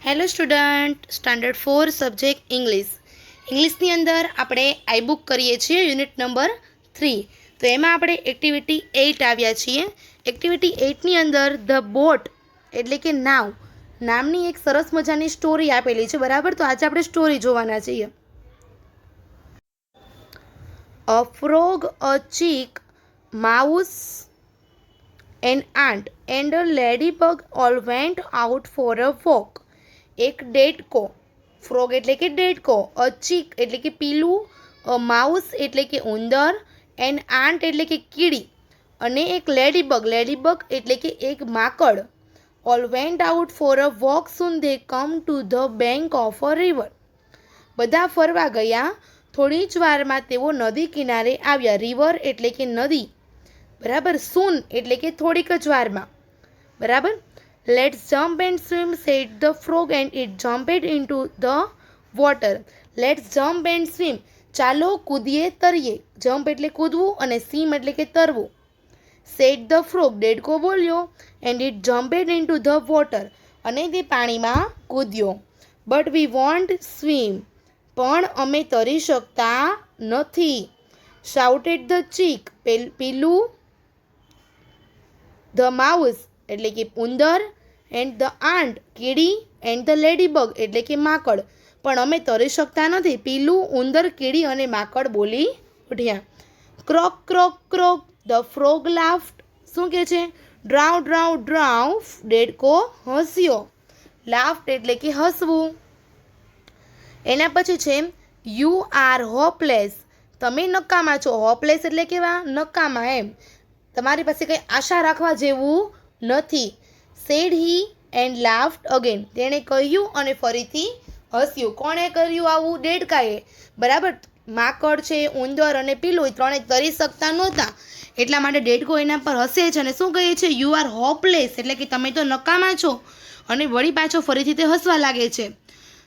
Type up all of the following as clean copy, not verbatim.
Hello student, standard 4 subject ઇંગ્લિશની અંદર આપણે આઈ book કરીએ છીએ યુનિટ નંબર 3. તો એમાં આપણે એક્ટિવિટી 8 આવ્યા છીએ. એક્ટિવિટી 8ની અંદર ધ બોટ એટલે કે નામની એક સરસ મજાની સ્ટોરી આપેલી છે, બરાબર. તો આજે આપણે સ્ટોરી જોવાના છીએ. A frog, a chick, mouse an ant and a ladybug all went out for a walk. એક ડેડકો, ફ્રોગ એટલે કે ડેડકો, અ ચીક એટલે કે પીલું, અ માઉસ એટલે કે ઉંદર, એન આંટ એટલે કે કીડી, અને એક લેડીબગ એટલે કે એક માકડ. All went out for a walk soon they come to the bank of a river. બધા ફરવા ગયા, થોડી જ વારમાં તેઓ નદી કિનારે આવ્યા. રિવર એટલે કે નદી, બરાબર. સૂન એટલે કે થોડીક જ વારમાં, બરાબર. Let's jump and swim said the frog and it jumped into the water. Let's jump and swim, ચાલો કૂદીએ તરીએ. જમ્પ એટલે કૂદવું અને સ્વિમ એટલે કે તરવું. સેડ ધ ફ્રોગ, ડેડકો બોલ્યો, and it jumped into the water, અને તે પાણીમાં કૂદ્યો. બટ વી વોન્ટ સ્વિમ, પણ અમે તરી શકતા નથી. શાઉટેડ ધ ચીક, પીલું, ધ માઉસ એટલે કે ઉંદર, એન્ડ ધ આંટ કીડી, એન્ડ ધ લેડીબગ એટલે કે માકડ, પણ અમે તરી શકતા નથી. પીલું, ઉંદર, કીડી અને માકડ બોલી ઉઠ્યા. ક્રોક ક્રોક ક્રોક ધ ફ્રોગ લાફ્ટ. શું કહે છે? ડ્રાઉ ડ્રાઉ ડ્રાઉ, ડેડકો હસ્યો. લાફ્ટ એટલે કે હસવું. એના પછી છે યુ આર હોપલેસ, તમે નકામા છો. હોપલેસ એટલે કેવા? નકામા, એમ. તમારી પાસે કંઈ આશા રાખવા જેવું નથી. Said he and laughed again, તેણે કહ્યું અને ફરીથી હસ્યું. કોણે કર્યું આવું? ડેડકાએ, બરાબર. માકડ છે, ઉંદર અને પીલું, એ ત્રણે તરી શકતા નહોતા, એટલા માટે ડેડકો એના પર હસે છે અને શું કહે છે? યુ આર હોપલેસ એટલે કે તમે તો નકામા છો. અને વળી પાછો ફરીથી તે હસવા લાગે છે.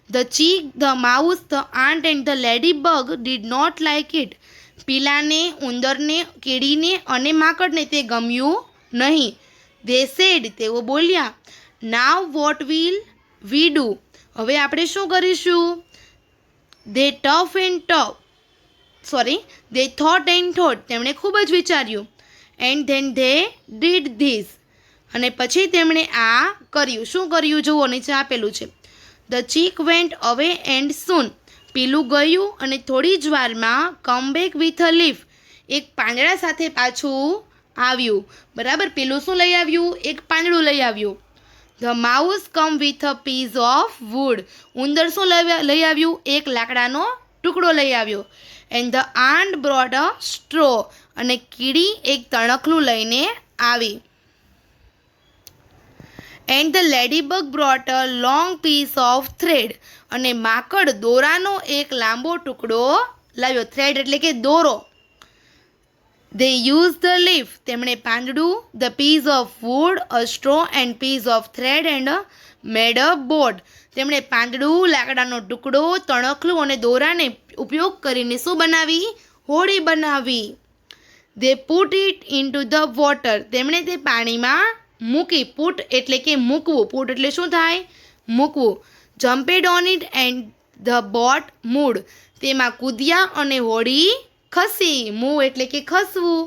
The chick, the mouse, the ant and the ladybug did not like it. પીલાને, ઉંદરને, કીડીને અને માકડને તે ગમ્યું નહીં. ધે સેડ, તેઓ બોલ્યા, નાવ વોટ વિલ વી ડુ, હવે આપણે શું કરીશું? ધે થોટ એન્ડ થોટ, તેમણે ખૂબ જ વિચાર્યું. And then they did this, અને પછી તેમણે આ કર્યું. શું કર્યું? જુઓ, નીચે આપેલું છે. The chick went away and soon, પીલું ગયું અને થોડી જ વારમાં come back with a leaf, એક પાંદડા સાથે પાછું આવ્યું, બરાબર. પીલું શું લઈ આવ્યું? એક પાંદડું લઈ આવ્યું. The mouse come with a piece of wood, ઉંદર શું લઈ આવ્યું? એક લાકડાનો ટુકડો લઈ આવ્યો. And the ant brought a straw, અને કીડી એક તણખલું લઈને આવી. And the ladybug brought a long piece of thread, અને માકડ દોરાનો એક લાંબો ટુકડો લાવ્યો. થ્રેડ એટલે કે દોરો. ધે યુઝ ધ લીફ, તેમણે પાંદડું, the piece of wood, a straw and piece of thread and made a boat, તેમણે પાંદડું, લાકડાનો ટુકડો, તણખલું અને દોરાને ઉપયોગ કરીને શું બનાવી? હોડી બનાવી. They put it into the water, તેમણે તે પાણીમાં મૂકી. પુટ એટલે કે મૂકવું. પુટ એટલે શું થાય? મૂકવું. Jumped on it and the boat moved, તેમાં કૂદ્યા અને હોડી ખસી. મૂવ એટલે કે ખસવું.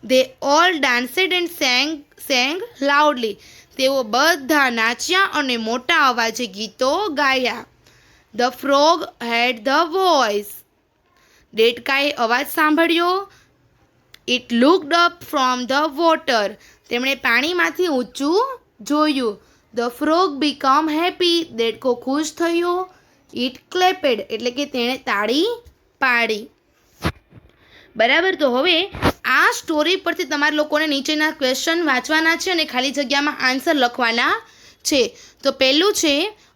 They all danced and sang loudly, તેઓ બધા નાચ્યા અને મોટા અવાજે ગીતો ગાયા. The frog heard the voice, ડેડકાએ અવાજ સાંભળ્યો. It looked up from the water, તેમણે પાણીમાંથી ઊંચું જોયું. ધ ફ્રોગ બીકમ હેપી, દેડકો ખુશ થયો. ઇટ ક્લેપેડ એટલે કે તેણે તાળી પાડી. બરાબર. તો હવે આ સ્ટોરી પરથી તમારા લોકોને નીચેના ક્વેશ્ચન વાંચવાના છે અને ખાલી જગ્યામાં આન્સર લખવાના છે. તો પહેલું છે,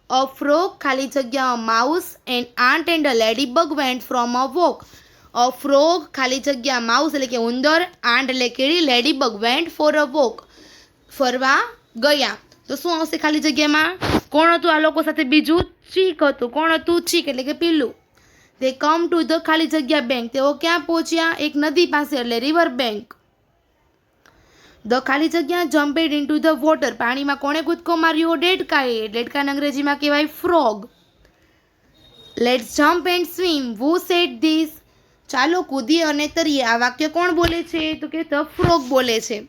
અ ફ્રોગ ખાલી જગ્યા mouse and ant and a ladybug went from a walk. A frog ખાલી જગ્યા માઉસ એટલે કે ઉંદર, આંટ એટલે કીડી, ladybug went for a walk, ફરવા ગયા. તો શું આવશે ખાલી જગ્યામાં? કોણ હતું આ લોકો સાથે? બીજું ચીક હતું. કોણ હતું? ચીક એટલે કે પીલું. ધે કમ ટુ ધ ખાલી જગ્યા બેંક, તેઓ ક્યાં પહોંચ્યા? એક નદી પાસે એટલે રિવર બેંક. ધ ખાલી જગ્યા જમ્પેડ ઇન્ટુ ધ વોટર, પાણીમાં કોણે કૂદકો માર્યો? ડેડકાએ. ડેડકાને અંગ્રેજીમાં કહેવાય frog. Let's jump and swim, who said this? ચાલો કૂદીએ અને તરીએ, આ વાક્ય કોણ બોલે છે? તો કે ધ ફ્રોગ બોલે છે.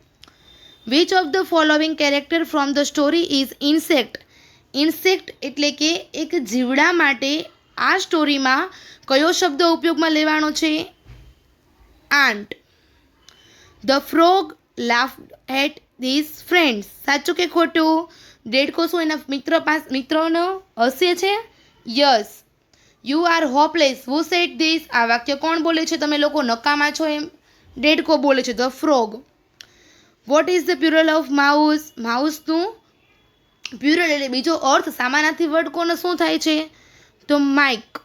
Which of the following character from the story is insect? Insect એટલે કે એક જીવડા માટે આ સ્ટોરીમાં કયો શબ્દ ઉપયોગમાં લેવાનો છે? Ant. The frog laughed at this friends, સાચું કે ખોટું? ડેડકો શું એના મિત્રોનો હસે છે? Yes. You are hopeless, who said this? આ વાક્ય કોણ બોલે છે? તમે લોકો નકામા છો એમ ડેડકો બોલે છે, the frog. What is the plural of mouse? માઉસનું પ્યુરલ એટલે બીજો અર્થ સામાનાર્થી વર્ડ કોનો શું થાય છે? તો mice.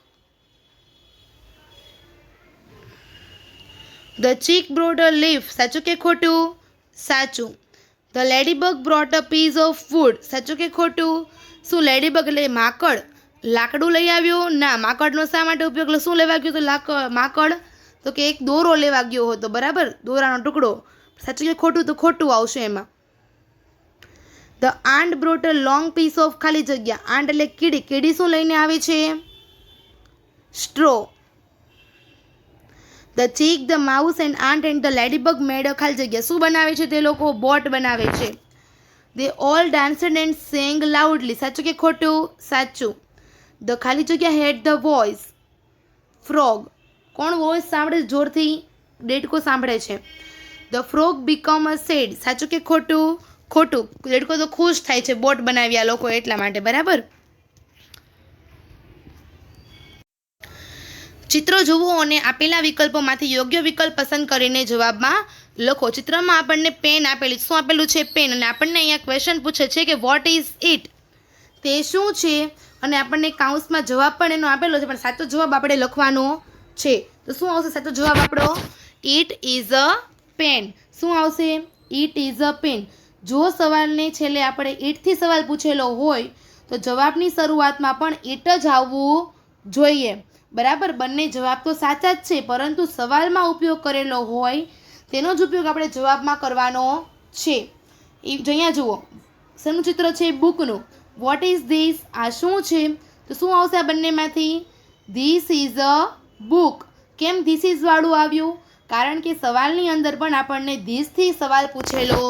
The chick brought a leaf, સાચું કે ખોટું? સાચું. The ladybug brought a piece of wood, સાચું કે ખોટું? શું લેડીબગ એટલે માકડ લાકડું લઈ આવ્યો? ના, માકડનો શા માટે ઉપયોગ, શું લેવા ગયો તો માકડ? તો કે એક દોરો લેવા ગયો હતો, બરાબર, દોરાનો ટુકડો. સાચું કે ખોટું? તો ખોટું આવશે એમાં. The ant brought a long piece of, ખાલી જગ્યા, આન્ટ એટલે કીડી, કીડી શું લઈને આવે છે? Straw. The chick, the mouse and ant and the ladybug made a, ખાલી જગ્યા, શું બનાવે છે તે લોકો? બોટ બનાવે છે. They all danced and sang loudly, સાચું કે ખોટું? સાચું. ધ ખાલી જગ્યા હેડ ધ વોઇસ, ફ્રોગ. કોણ વોઇસ સાંભળે જોરથી? ડેડકો સાંભળે છે. The frog became a sad, સાચું કે ખોટું? ખોટું. ડેડકો તો ખુશ થાય છે બોટ બનાવ્યા લોકો એટલા માટે, બરાબર. ચિત્રો જુઓ અને આપેલા વિકલ્પોમાંથી યોગ્ય વિકલ્પ પસંદ કરીને જવાબમાં લખો. ચિત્રમાં આપણને પેન આપેલી, શું આપેલું છે? પેન. અને આપણને અહીંયા ક્વેશ્ચન પૂછે છે કે વોટ ઇઝ ઇટ? તે શું છે? અને આપણને કાઉન્સમાં જવાબ પણ એનો આપેલો છે, પણ સાચો જવાબ આપણે લખવાનો છે. તો શું આવશે સાચો જવાબ આપણો? It is a pen. શું આવશે? It is a pen. જો સવાલને છેલ્લે આપણે ઇટથી સવાલ પૂછેલો હોય તો જવાબની શરૂઆતમાં પણ ઇટ જ આવવું જોઈએ, બરાબર. બંને જવાબ તો સાચા જ છે, પરંતુ સવાલમાં ઉપયોગ કરેલો હોય તેનો જ ઉપયોગ આપણે જવાબમાં કરવાનો છે. અહીંયા જુઓ, શેનું ચિત્ર છે? બુકનું. What is this? આ શું છે? તો શું આવશે આ બંનેમાંથી? This is a book. કેમ ધીસ ઇઝ વાળું આવ્યું? કારણ કે સવાલની અંદર પણ આપણને ધીસથી સવાલ પૂછેલો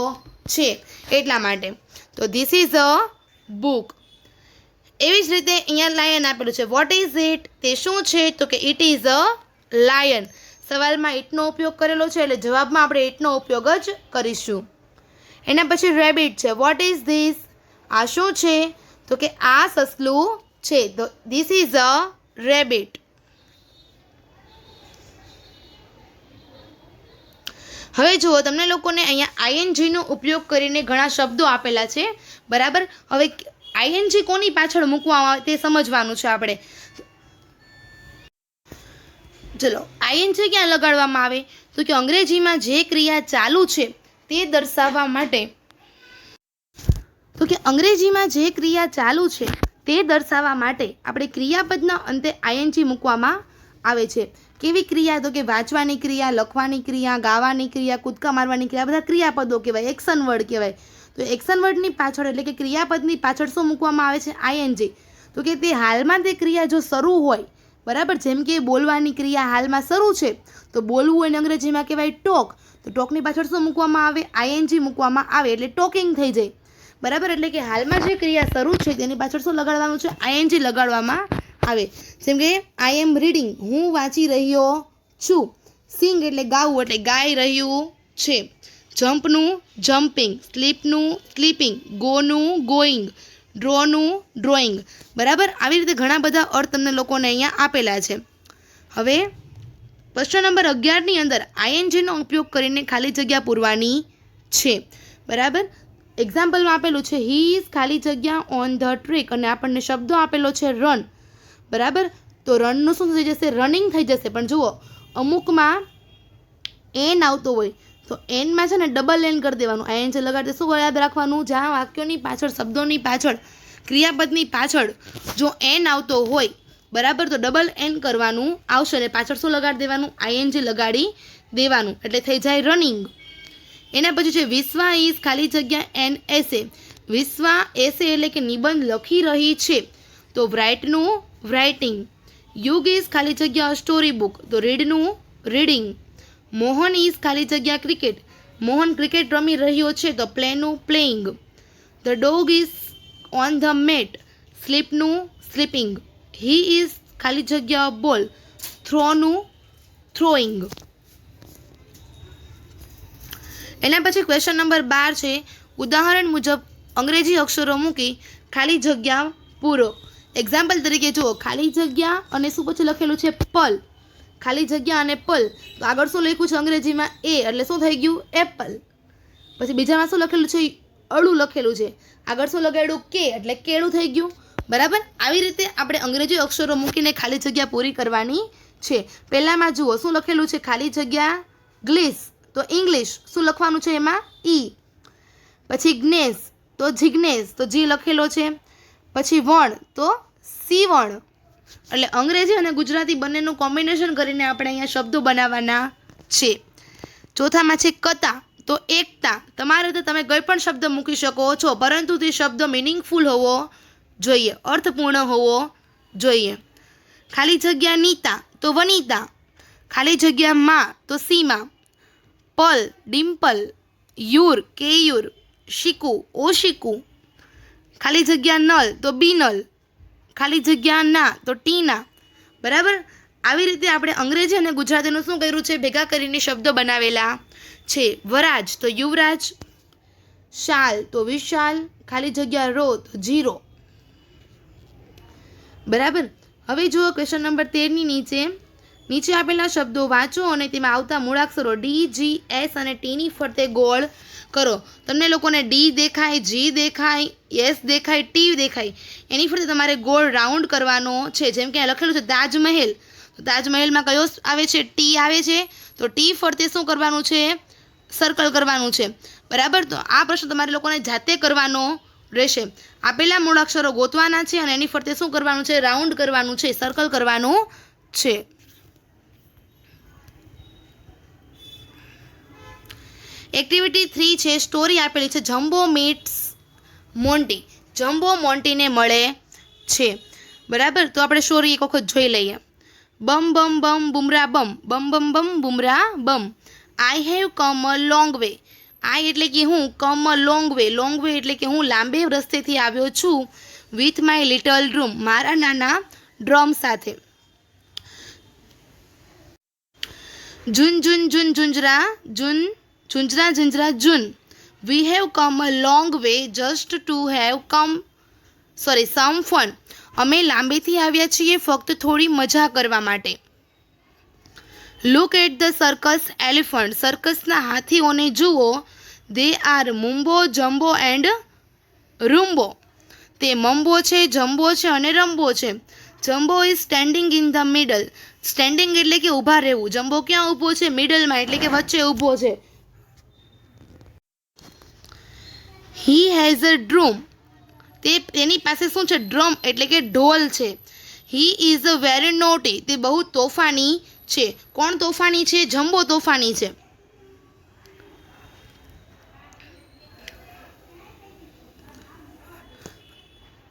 છે એટલા માટે. તો ધીસ ઇઝ અ બુક. એવી જ રીતે અહીંયા લાયન આપેલું છે. What is it? તે શું છે? તો કે ઇટ ઇઝ અ લાયન. સવાલમાં ઇટનો ઉપયોગ કરેલો છે એટલે જવાબમાં આપણે ઇટનો ઉપયોગ જ કરીશું. એના પછી રેબિટ છે. Vote is this? આ શું છે? તો કે આ સસલું છે. This is a rabbit. હવે જુઓ, તમને લોકોને અહીંયા આઈએનજીનો ઉપયોગ કરીને ઘણા શબ્દો આપેલા છે, બરાબર. હવે આઈએનજી કોની પાછળ મૂકવામાં આવે તે સમજવાનું છે આપણે. ચલો, આઈએનજી ક્યાં લગાડવામાં આવે? તો કે અંગ્રેજીમાં જે ક્રિયા ચાલુ છે તે દર્શાવવા માટે, તો કે અંગ્રેજીમાં જે ક્રિયા ચાલુ છે તે દર્શાવવા માટે આપણે ક્રિયાપદના અંતે આઈએનજી મૂકવામાં આવે છે. કેવી ક્રિયા? તો કે વાંચવાની ક્રિયા, લખવાની ક્રિયા, ગાવાની ક્રિયા, કૂદકા મારવાની ક્રિયા, બધા ક્રિયાપદો કહેવાય, એક્શન વર્ડ કહેવાય. તો એક્શન વર્ડની પાછળ એટલે કે ક્રિયાપદની પાછળ શું મૂકવામાં આવે છે? આઈએનજી. તો કે તે હાલમાં તે ક્રિયા જો શરૂ હોય, બરાબર, જેમ કે બોલવાની ક્રિયા હાલમાં શરૂ છે તો બોલવું એને અંગ્રેજીમાં કહેવાય ટોક. તો ટોકની પાછળ શું મૂકવામાં આવે? આઈએનજી મૂકવામાં આવે એટલે ટોકિંગ થઈ જાય, બરાબર. એટલે કે હાલમાં જે ક્રિયા શરૂ છે તેની પાછળ શું લગાડવાનું છે? આઈએનજી લગાડવામાં આવે. જેમ કે આઈ એમ રીડિંગ, હું વાંચી રહ્યો છું. સિંગ એટલે ગાવું, એટલે ગાઈ રહ્યું છે. જમ્પનું જમ્પિંગ, સ્લીપનું સ્લીપિંગ, ગોનું ગોઈંગ, ડ્રોનું ડ્રોઈંગ, બરાબર. આવી રીતે ઘણા બધા અર્થ તમને લોકોને અહીંયા આપેલા છે. હવે પ્રશ્ન નંબર 11ની અંદર આઈએનજીનો ઉપયોગ કરીને ખાલી જગ્યા પૂરવાની છે, બરાબર. એક્ઝામ્પલમાં આપેલું છે હી ઇઝ ખાલી જગ્યા ઓન ધ ટ્રેક, અને આપણને શબ્દો આપેલો છે રન, બરાબર. તો રનનું શું થઈ જશે? રનિંગ થઈ જશે. પણ જુઓ, અમુકમાં એન આવતો હોય તો એનમાં છે ને ડબલ એન કરી દેવાનું. આઈએનજી લગાડতে શું યાદ રાખવાનું? જ્યાં વાક્યોની પાછળ, શબ્દોની પાછળ, ક્રિયાપદની પાછળ જો એન આવતો હોય, બરાબર, તો ડબલ એન કરવાનું આવશે અને પાછળ શું લગાડી દેવાનું? આઈએનજી લગાડી દેવાનું, એટલે થઈ જાય રનિંગ. એના પછી છે વિશ્વા ઇઝ ખાલી જગ્યા એન એસે. વિશ્વા એસે એટલે કે નિબંધ લખી રહી છે, તો રાઇટનું રાઇટિંગ. યુગ ઇઝ ખાલી જગ્યા સ્ટોરી બુક, તો રીડનું રીડિંગ. મોહન ઇઝ ખાલી જગ્યા ક્રિકેટ. મોહન ક્રિકેટ રમી રહ્યો છે, તો પ્લેનું playing. The dog is on the mat. સ્લીપનું સ્લીપિંગ. હી ઇઝ ખાલી જગ્યા બોલ. થ્રોનું થ્રોઈંગ. એના પછી ક્વેશ્ચન નંબર 12 છે, ઉદાહરણ મુજબ અંગ્રેજી અક્ષરો મૂકી ખાલી જગ્યા પૂરો. એક્ઝામ્પલ તરીકે જુઓ, ખાલી જગ્યા અને શું પછી લખેલું છે પલ. ખાલી જગ્યા અને પલ, તો આગળ શું લખ્યું છે અંગ્રેજીમાં એ, એટલે શું થઈ ગયું એપલ. પછી બીજામાં શું લખેલું છે અળું લખેલું છે, આગળ શું લગાડ્યું કે, એટલે કેળું થઈ ગયું. બરાબર. આવી રીતે આપણે અંગ્રેજી અક્ષરો મૂકીને ખાલી જગ્યા પૂરી કરવાની છે. પહેલામાં જુઓ શું લખેલું છે, ખાલી જગ્યા ગ્લીસ, તો ઇંગ્લિશ શું લખવાનું છે એમાં ઈ. પછી જ્ઞેસ, તો જિજ્ઞેસ, તો જી લખેલો છે. પછી વણ, તો સીવણ. એટલે અંગ્રેજી અને ગુજરાતી બંનેનું કોમ્બિનેશન કરીને આપણે અહીંયા શબ્દો બનાવવાના છે. ચોથામાં છે કતા, તો એકતા. તમારે તો તમે કોઈ પણ શબ્દ મૂકી શકો છો, પરંતુ તે શબ્દ મિનિંગફુલ હોવો જોઈએ, અર્થપૂર્ણ હોવો જોઈએ. ખાલી જગ્યા નીતા, તો વનિતા. ખાલી જગ્યા માં, તો સીમા. પલ, ડિમ્પલ. યુર, કેયુર. શીકુ, ઓશીકુ. ખાલી જગ્યા નલ, તો બીનલ. ખાલી જગ્યા ના, તો ટીના. બરાબર. આવી રીતે આપણે અંગ્રેજી અને ગુજરાતીનું શું કર્યું છે, ભેગા કરીને શબ્દો બનાવેલા છે. વરાજ, તો યુવરાજ. શાલ, તો વિશાલ. ખાલી જગ્યા રો, તો જીરો. બરાબર. હવે જુઓ ક્વેશ્ચન નંબર 13ની નીચે આપેલા શબ્દો વાંચો અને તેમાં આવતા મૂળાક્ષરો ડી, જી, એસ અને ટીની ફરતે ગોળ કરો. તમને લોકોને ડી દેખાય, જી દેખાય, એસ દેખાય, ટી દેખાય, એની ફરતે તમારે ગોળ રાઉન્ડ કરવાનો છે. જેમ કે લખેલું છે તાજમહેલ, તો તાજમહેલમાં કયો આવે છે, ટી આવે છે, તો ટી ફરતે શું કરવાનું છે, સર્કલ કરવાનું છે. બરાબર. તો આ પ્રશ્ન તમારે લોકોને જાતે કરવાનો રહેશે. આપેલા મૂળાક્ષરો ગોતવાના છે અને એની ફરતે શું કરવાનું છે, રાઉન્ડ કરવાનું છે, સર્કલ કરવાનું છે. એક્ટિવિટી 3 છે, સ્ટોરી આપેલી છે જમ્બો મીટ્સ મોન્ટી. જમ્બો મોન્ટીને મળે છે. બરાબર. તો આપણે સ્ટોરી એક વખત જોઈ લઈએ. બમ બમ બમ બુમરા બમ, બમ બમ બમ બુમરા બમ. I have come a long way. I એટલે કે હું, come a long way. Long way એટલે કે હું લાંબે રસ્તેથી આવ્યો છું. વિથ માય લિટલ ડ્રમ, મારા નાના ડ્રમ સાથે. જુન જુન જુન ઝુંઝરા જુન, ઝુંઝરા ઝુંઝરા જુન. We have come a long way just to have some fun. અમે લાંબેથી આવ્યા છીએ ફક્ત થોડી મજા કરવા માટે. Look at the circus elephant. સર્કસના હાથીઓને જુઓ. They are Mumbo, Jumbo and Rumbo. તે મમ્બો છે, જમ્બો છે અને રમ્બો છે. Jumbo is standing in the middle. Standing એટલે કે ઊભા રહેવું. જમ્બો ક્યાં ઊભો છે, મિડલમાં એટલે કે વચ્ચે ઊભો છે. He has a drum. તેની પાસે શું છે, ડ્રમ એટલે કે ઢોલ છે. He is a very naughty. તે બહુ તોફાની છે. કોણ તોફાની છે, જમ્બો તોફાની છે.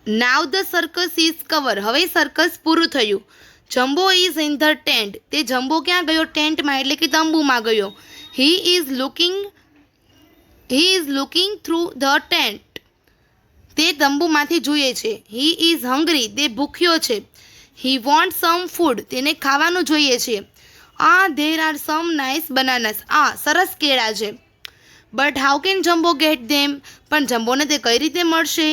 Now the circus is cover. હવે સર્કસ પૂરું થયું. Jumbo is in the tent. તે જમ્બો ક્યાં ગયો, ટેન્ટમાં એટલે કે તંબુમાં ગયો. He is looking through the tent. તે તંબુમાંથી જોઈએ છે. He is hungry. તે ભૂખ્યો છે. He want some food. તેને ખાવાનું જોઈએ છે. There are some nice bananas. સરસ કેળા છે. But how can Jumbo get them. પણ જમ્બોને તે કઈ રીતે મળશે.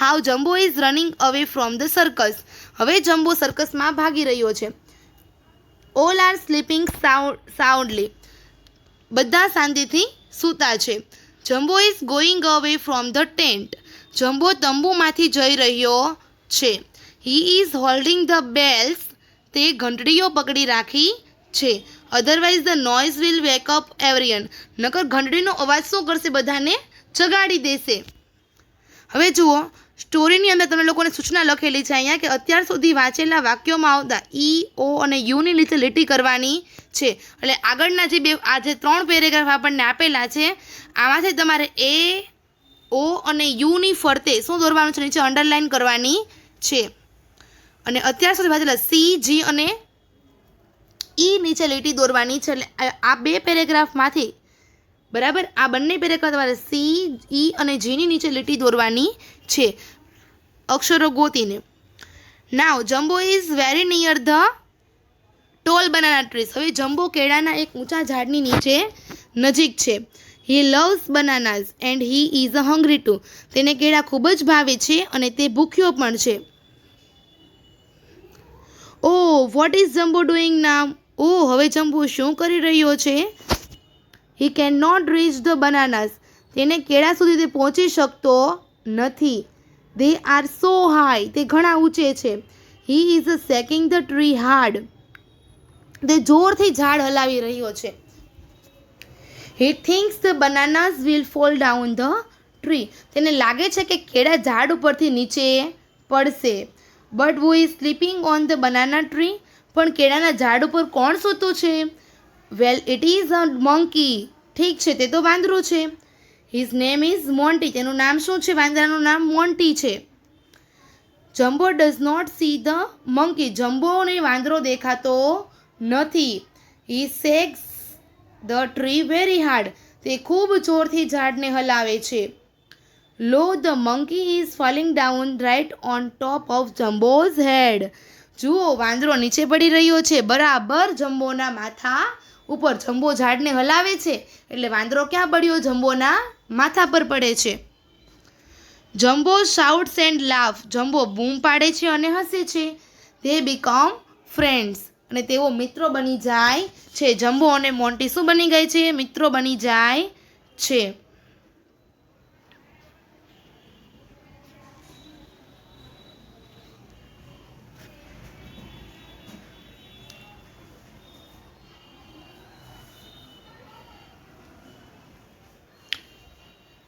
How Jumbo is running away from the circus. હવે જમ્બો સર્કસમાં ભાગી રહ્યો છે. All are sleeping soundly. બધા શાંતિથી સૂતા છે. Jumbo is going away from the tent. Jumbo તંબુમાંથી જઈ રહ્યો છે. He is holding the bells. તે ઘંટડીઓ પકડી રાખી છે. Otherwise the noise will wake up everyone. નકર ઘંટડીનો અવાજ શું કરશે, બધાને જગાડી દેશે. હવે જુઓ, સ્ટોરીની અંદર તમે લોકોને સૂચના લખેલી છે અહીંયા કે અત્યાર સુધી વાંચેલા વાક્યોમાં આવતા ઈ, ઓ અને યુની નીચે લીટી કરવાની છે. એટલે આગળના જે 3 પેરેગ્રાફ આપણને આપેલા છે આમાંથી તમારે એ, ઓ અને યુની ફરતે શું દોરવાનું છે, નીચે અંડરલાઇન કરવાની છે. અને અત્યાર સુધી વાંચેલા સી, જી અને ઈ નીચે લીટી દોરવાની છે. એટલે આ 2 પેરેગ્રાફમાંથી બરાબર આ બંને પેરેગ્રાફ તમારે સી, ઈ અને જીની નીચે લીટી દોરવાની છે અક્ષરો ગોતીને. Now Jumbo is very near the tall banana trees. હવે જમ્બો કેળાના એક ઊંચા ઝાડની નીચે નજીક છે. He loves bananas and he is a hungry too. તેને કેળા ખૂબ જ ભાવે છે અને તે ભૂખ્યો પણ છે. Oh what is Jumbo doing now. ઓ હવે જમ્બો શું કરી રહ્યો છે. He can not reach the bananas. તેને કેળા સુધી તે પહોંચી શકતો નથી. They are so high. તે ઘણા ઊંચે છે. He is shaking the tree hard. તે જોરથી ઝાડ હલાવી રહ્યો છે. He thinks the bananas will fall down the tree. તેને લાગે છે કે કેળા ઝાડ ઉપરથી નીચે પડશે. But who is sleeping on the banana tree. પણ કેળાના ઝાડ ઉપર કોણ સૂતું છે. Well it is a monkey. ઠીક છે તે તો વાંદરો છે. His name is Monty. તેનું નામ શું છે. વાંદરાનું નામ મોન્ટી છે. Jumbo does not see the monkey. જમ્બોને વાંદરો દેખાતો નથી. He shakes the tree very hard. તે ખૂબ જોરથી ઝાડને હલાવે છે. Lo the monkey is falling down right on top of Jumbo's હેડ. જુઓ વાંદરો નીચે પડી રહ્યો છે બરાબર જમ્બોના માથા ઉપર. જમ્બો ઝાડને હલાવે છે એટલે વાંદરો ક્યાં પડ્યો. જમ્બોના માથા પર પડે છે. Jumbo શાઉટ્સ and laugh. જમ્બો બૂમ પાડે છે અને હસે છે. They become friends. અને તેઓ મિત્રો બની જાય છે. જમ્બો અને મોન્ટી શું બની ગઈ છે. મિત્રો બની જાય છે.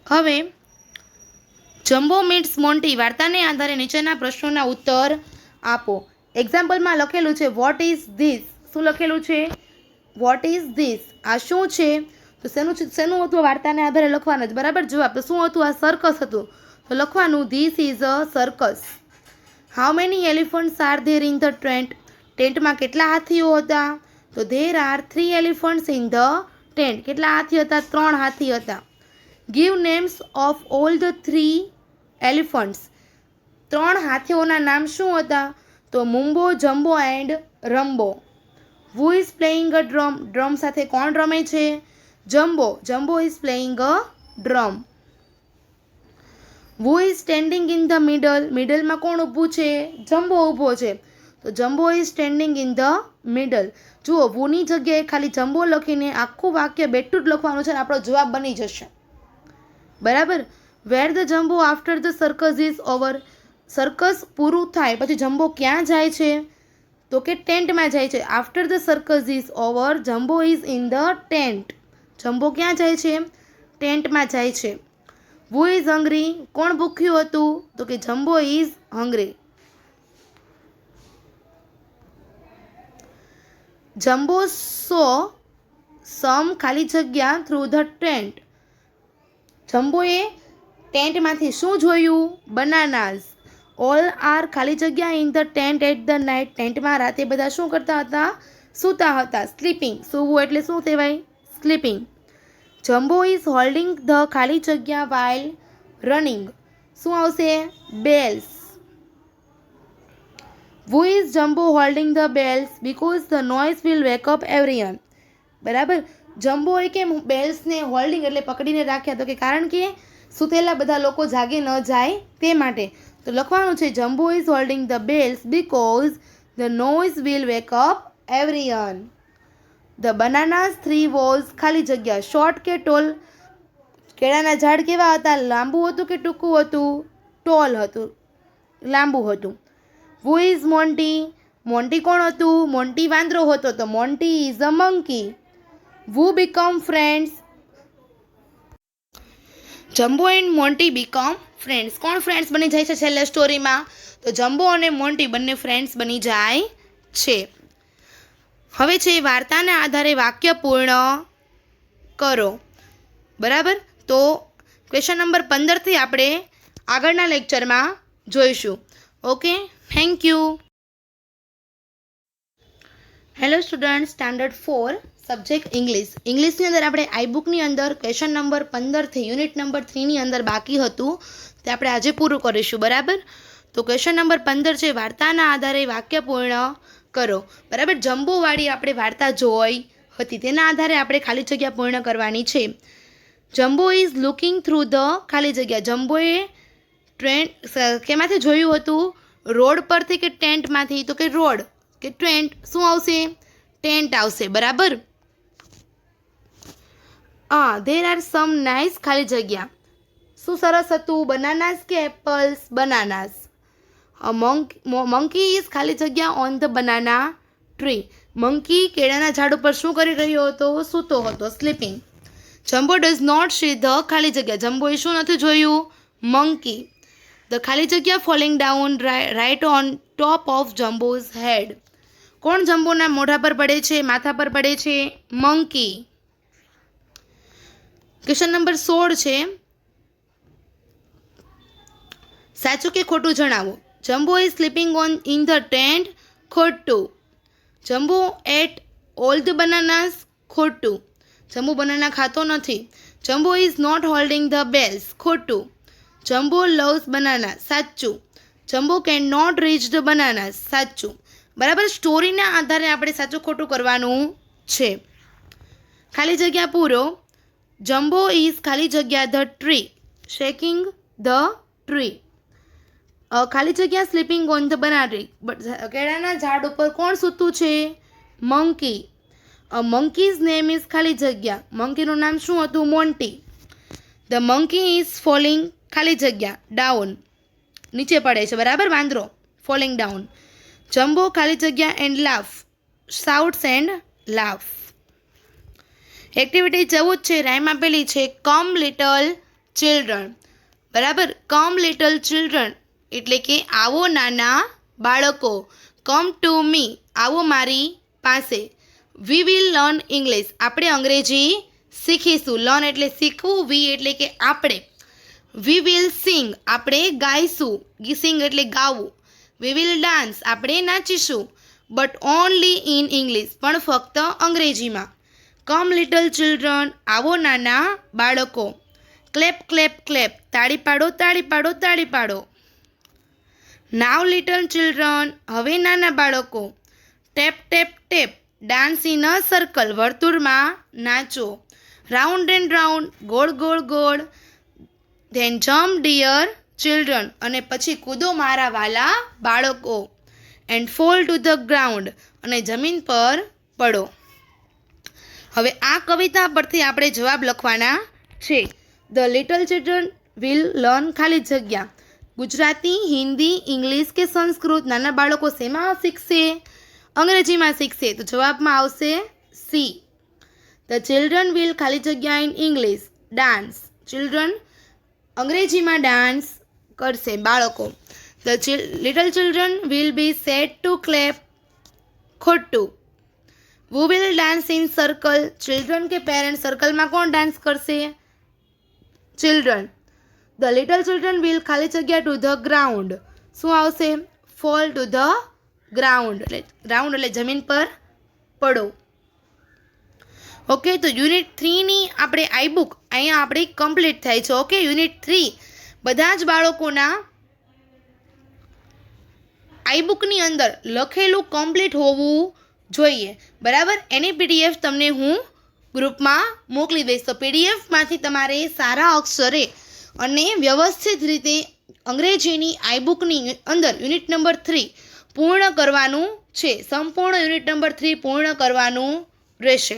હવે જમ્બો મીટ્સ મોન્ટી વાર્તાને આધારે નીચેના પ્રશ્નોના ઉત્તર આપો. એક્ઝામ્પલમાં લખેલું છે વોટ ઇઝ ધીસ. શું લખેલું છે. Vote is this. આ શું છે. તો શેનું હતું. વાર્તાને આધારે લખવાનું જ બરાબર. જવાબ તો શું હતું. આ સર્કસ હતું તો લખવાનું this is a circus. How many elephants are there in the tent. ટેન્ટમાં કેટલા હાથીઓ હતા. તો there are 3 elephants in the tent. કેટલા હાથી હતા. 3 હાથી હતા. Give names of all the 3 elephants. 3 હાથીઓના નામ શું હતા. તો Mumbo, Jumbo and Rumbo. Who is playing a drum. Drum સાથે કોણ રમે છે. Jumbo. Jumbo is playing a drum. Who is standing in the middle. મિડલમાં કોણ ઊભું છે. જમ્બો ઊભો છે તો Jumbo is standing in the middle. જુઓ વુની જગ્યાએ ખાલી જમ્બો લખીને આખું વાક્ય બેઠું જ લખવાનું છે અને આપણો જવાબ બની જશે બરાબર. Where the Jumbo after the circus is over. સર્કસ પૂરું થાય પછી જમ્બો ક્યાં જાય છે. તો કે ટેન્ટમાં જાય છે. After the circus is over Jumbo is in the tent. Jumbo ક્યાં જાય છે. ટેન્ટમાં જાય છે. Who is hungry. કોણ ભૂખ્યું હતું. તો કે Jumbo is hungry. Jumbo saw some ખાલી જગ્યા થ્રુ ધ ટેન્ટ. જમ્બોએ ટેન્ટમાંથી શું જોયું. બનાનાઝ. ઓલ આર ખાલી જગ્યા in the tent at the night. ટેન્ટમાં રાતે બધા શું કરતા હતા. સૂતા હતા. સ્લીપિંગ. સૂવું એટલે શું કહેવાય. Sleeping. Jumbo is holding the ખાલી જગ્યા વાઇલ રનિંગ. શું આવશે. Bells. Who is jumbo holding the bells because the noise will wake up everyone. બરાબર. જમ્બોએ કેમ બેલ્સને હોલ્ડિંગ એટલે પકડીને રાખ્યા. તો કે કારણ કે સૂતેલા બધા લોકો જાગે ન જાય તે માટે. તો લખવાનું છે Jumbo is holding the bells because the noise will wake up everyone. The બનાનાઝ tree was ખાલી જગ્યા શોર્ટ કે ટોલ. કેળાના ઝાડ કેવા હતા. લાંબુ હતું કે ટૂંકું હતું. ટોલ હતું. લાંબુ હતું. Who is Monty. મોન્ટી કોણ હતું. મોન્ટી વાંદરો હતો તો Monty is a monkey. Who become friends. Jumbo and Monty become friends. કોણ ફ્રેન્ડ્સ બની જાય છે છેલ્લે સ્ટોરીમાં? તો જમ્બો અને મોન્ટી બંને ફ્રેન્ડ્સ બની જાય છે. હવે છે વાર્તાના આધારે વાક્ય પૂર્ણ કરો. બરાબર, તો ક્વેશ્ચન નંબર 15થી આપણે આગળના લેક્ચરમાં જોઈશું. Okay, thank you. Hello student, standard 4 subject English. ઇંગ્લિશની અંદર આપણે આઈ બુકની અંદર ક્વેશ્ચન નંબર 15થી યુનિટ નંબર 3ની અંદર બાકી હતું તે આપણે આજે પૂરું કરીશું. બરાબર, તો ક્વેશ્ચન નંબર 15 છે વાર્તાના આધારે વાક્ય પૂર્ણ કરો. બરાબર, જમ્બોવાળી આપણે વાર્તા જોઈ હતી, તેના આધારે આપણે ખાલી જગ્યા પૂર્ણ કરવાની છે. Jumbo is looking through the ખાલી જગ્યા. જમ્બોએ કેમાંથી જોયું હતું? રોડ પરથી કે ટેન્ટમાંથી? તો કે રોડ કે ટેન્ટ. શું આવશે? ટેન્ટ આવશે. બરાબર. ધેર આર સમ નાઇસ ખાલી જગ્યા. શું સરસ હતું? બનાનાસ કે એપલ્સ? બનાનાસ. મંકી ઇઝ ખાલી જગ્યા on the banana tree. Monkey કેળાના ઝાડ ઉપર શું કરી રહ્યો હતો? સૂતો હતો, sleeping. Jumbo does not see the ખાલી જગ્યા. જમ્બોએ શું નથી જોયું? મંકી. ધ ખાલી જગ્યા falling down right on top of Jumbo's head. કોણ જમ્બોના મોઢા પર પડે છે, માથા પર પડે છે? મંકી. ક્વેશ્ચન નંબર 16 છે સાચું કે ખોટું જણાવો. Jumbo is sleeping on in the tent. ખોટું. Jumbo ate all the bananas. ખોટું. જમ્બો બનાના ખાતો નથી. Jumbo is not holding the bells. ખોટું. Jumbo loves banana. સાચું. Jumbo can not reach the bananas. સાચું. બરાબર, સ્ટોરીના આધારે આપણે સાચું ખોટું કરવાનું છે. ખાલી જગ્યા પૂરો. જમ્બો ઇઝ ખાલી જગ્યા the tree shaking the tree. ખાલી જગ્યા sleeping on the banana tree. કેળાના ઝાડ ઉપર કોણ સૂતું છે? મંકી. મંકીઝ નેમ ઇઝ ખાલી જગ્યા. મંકીનું નામ શું હતું? Monty. The monkey is falling ખાલી જગ્યા ડાઉન. નીચે પડે છે. બરાબર, વાંદરો. Falling down. જમ્બો ખાલી જગ્યા and laugh. શાઉટ્સ and laugh. Activity 14 છે, રાઇમ આપેલી છે. કમ લિટલ ચિલ્ડ્રન. બરાબર, કમ લિટલ ચિલ્ડ્રન એટલે કે આવો નાના બાળકો. કમ ટુ મી, આવો મારી પાસે. વી વિલ લર્ન ઇંગ્લિશ, આપણે અંગ્રેજી શીખીશું. લર્ન એટલે શીખવું, વી એટલે કે આપણે. વી વિલ સિંગ, આપણે ગાઈશું. સિંગ એટલે ગાવું. વી વિલ ડાન્સ, આપણે નાચીશું. બટ ઓનલી ઇન ઇંગ્લિશ, પણ ફક્ત અંગ્રેજીમાં. કમ લિટલ ચિલ્ડ્રન, આવો નાના બાળકો. ક્લેપ ક્લેપ ક્લેપ, તાળી પાડો તાળી પાડો તાળી પાડો. નાવ લિટલ ચિલ્ડ્રન, હવે નાના બાળકો. Tap tap tap, dance in a circle, વર્તુળમાં નાચો. રાઉન્ડ એન્ડ રાઉન્ડ, ગોળ ગોળ ગોળ. ધેન જમ્પ ડિયર ચિલ્ડ્રન, અને પછી કૂદો મારા વાલા બાળકો. And fall to the ground, અને જમીન પર પડો. હવે આ કવિતા પરથી આપણે જવાબ લખવાના છે. The little children will learn ખાલી જગ્યા. ગુજરાતી, હિન્દી, ઇંગ્લિશ કે સંસ્કૃત? નાના બાળકો શેમાં શીખશે? અંગ્રેજીમાં શીખશે. તો જવાબમાં આવશે સી. ધ ચિલ્ડ્રન વિલ ખાલી જગ્યા ઇન ઇંગ્લિશ ડાન્સ. ચિલ્ડ્રન અંગ્રેજીમાં ડાન્સ કરશે, બાળકો. The little children will be set to clap. ખોટું. Who will dance in circle. Children કે પેરેન્ટ? સર્કલમાં કોણ ડાન્સ કરશે? Children. The little children will ખાલી જગ્યા ટુ ધ ગ્રાઉન્ડ. શું આવશે? Fall to the ground. એટલે ગ્રાઉન્ડ એટલે જમીન પર પડો. ઓકે, તો યુનિટ 3ની આપણે આઈ બુક અહીંયા આપણી કમ્પ્લીટ થાય છે. ઓકે, યુનિટ 3 બધા જ બાળકોના આઈ બુકની અંદર લખેલું કમ્પ્લીટ હોવું જોઈએ. બરાબર, એની પીડીએફ તમને હું ગ્રુપમાં મોકલી દઈશ. તો પીડીએફમાંથી તમારે સારા અક્ષરે અને વ્યવસ્થિત રીતે અંગ્રેજીની આઈ બુકની અંદર યુનિટ નંબર 3 પૂર્ણ કરવાનું છે. સંપૂર્ણ યુનિટ નંબર 3 પૂર્ણ કરવાનું રહેશે.